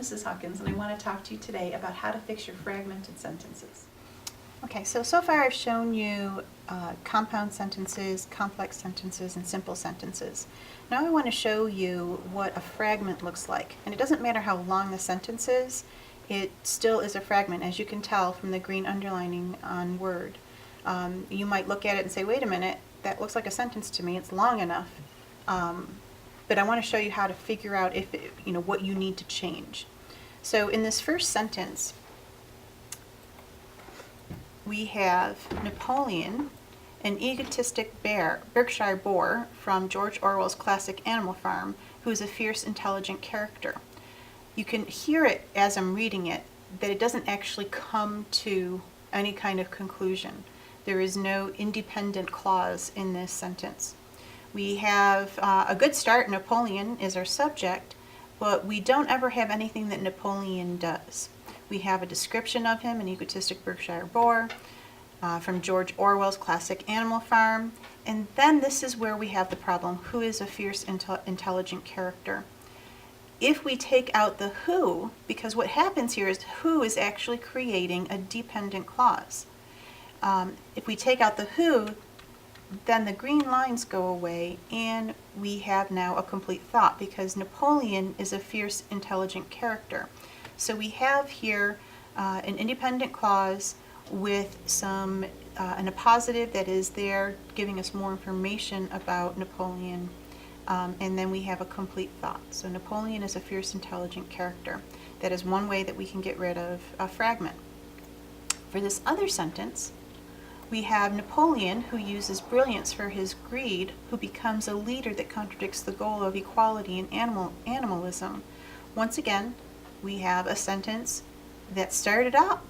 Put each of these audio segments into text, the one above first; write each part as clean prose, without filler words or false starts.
Mrs. Hawkins, and I want to talk to you today about how to fix your fragmented sentences. Okay, so far I've shown you compound sentences, complex sentences, and simple sentences. Now I want to show you what a fragment looks like. And it doesn't matter how long the sentence is, it still is a fragment, as you can tell from the green underlining on Word. You might look at it and say, wait a minute, that looks like a sentence to me, it's long enough. But I want to show you how to figure out if what you need to change. So in this first sentence, we have Napoleon, an egotistic Berkshire boar from George Orwell's classic Animal Farm, who is a fierce, intelligent character. You can hear it as I'm reading it, that it doesn't actually come to any kind of conclusion. There is no independent clause in this sentence. We have a good start. Napoleon is our subject, but we don't ever have anything that Napoleon does. We have a description of him, an egotistic Berkshire boar, from George Orwell's classic Animal Farm. And then this is where we have the problem. Who is a fierce, intelligent character? If we take out the who, because what happens here is who is actually creating a dependent clause. If we take out the who, then the green lines go away and we have now a complete thought, because Napoleon is a fierce, intelligent character. So we have here an independent clause with some and a positive that is there giving us more information about Napoleon, and then we have a complete thought. So Napoleon is a fierce, intelligent character. That is one way that we can get rid of a fragment. For this other sentence, we have Napoleon, who uses brilliance for his greed, who becomes a leader that contradicts the goal of equality and animalism. Once again, we have a sentence that started out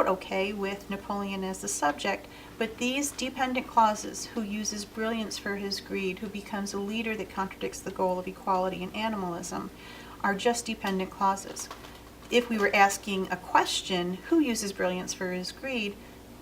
okay with Napoleon as the subject, but these dependent clauses, who uses brilliance for his greed, who becomes a leader that contradicts the goal of equality and animalism, are just dependent clauses. If we were asking a question, who uses brilliance for his greed,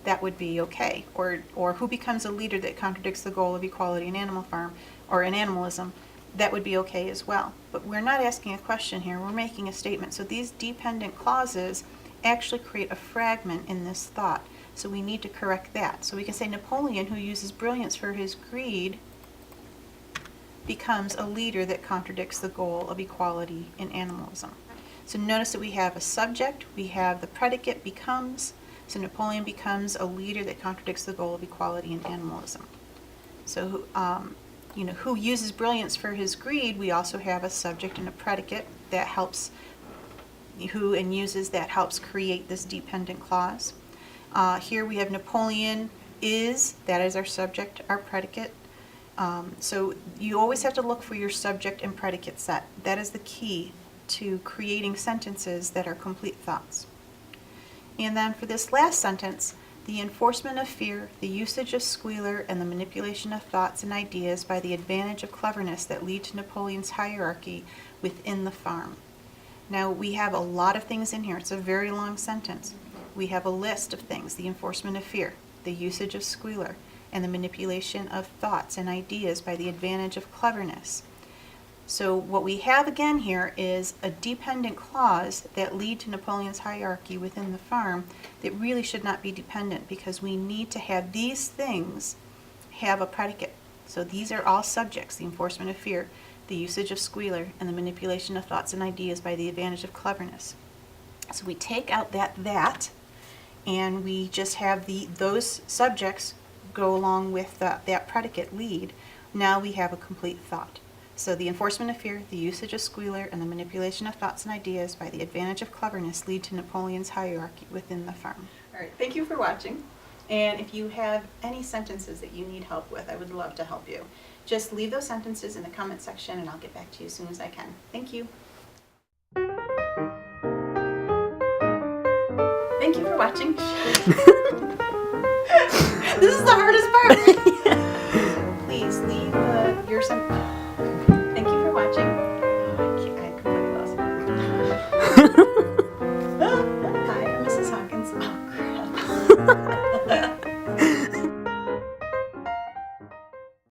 that would be okay. Or who becomes a leader that contradicts the goal of equality in animalism, that would be okay as well. But we're not asking a question here, we're making a statement. So these dependent clauses actually create a fragment in this thought. So we need to correct that. So we can say Napoleon, who uses brilliance for his greed, becomes a leader that contradicts the goal of equality in animalism. So notice that we have a subject, we have the predicate becomes, so Napoleon becomes a leader that contradicts the goal of equality in animalism. So who uses brilliance for his greed, we also have a subject and a predicate that helps, who and uses, that helps create this dependent clause. Here we have Napoleon is, that is our subject, our predicate. So you always have to look for your subject and predicate set. That is the key to creating sentences that are complete thoughts. And then for this last sentence, the enforcement of fear, the usage of squealer, and the manipulation of thoughts and ideas by the advantage of cleverness that lead to Napoleon's hierarchy within the farm. Now we have a lot of things in here. It's a very long sentence. We have a list of things: the enforcement of fear, the usage of squealer, and the manipulation of thoughts and ideas by the advantage of cleverness. So what we have again here is a dependent clause that lead to Napoleon's hierarchy within the farm that really should not be dependent, because we need to have these things have a predicate. So these are all subjects: the enforcement of fear, the usage of squealer, and the manipulation of thoughts and ideas by the advantage of cleverness. So we take out that and we just have those subjects go along with that predicate lead. Now we have a complete thought. So the enforcement of fear, the usage of squealer, and the manipulation of thoughts and ideas by the advantage of cleverness lead to Napoleon's hierarchy within the farm. All right, thank you for watching. And if you have any sentences that you need help with, I would love to help you. Just leave those sentences in the comment section and I'll get back to you as soon as I can. Thank you. Thank you for watching. This is the hardest part. Please leave your sentences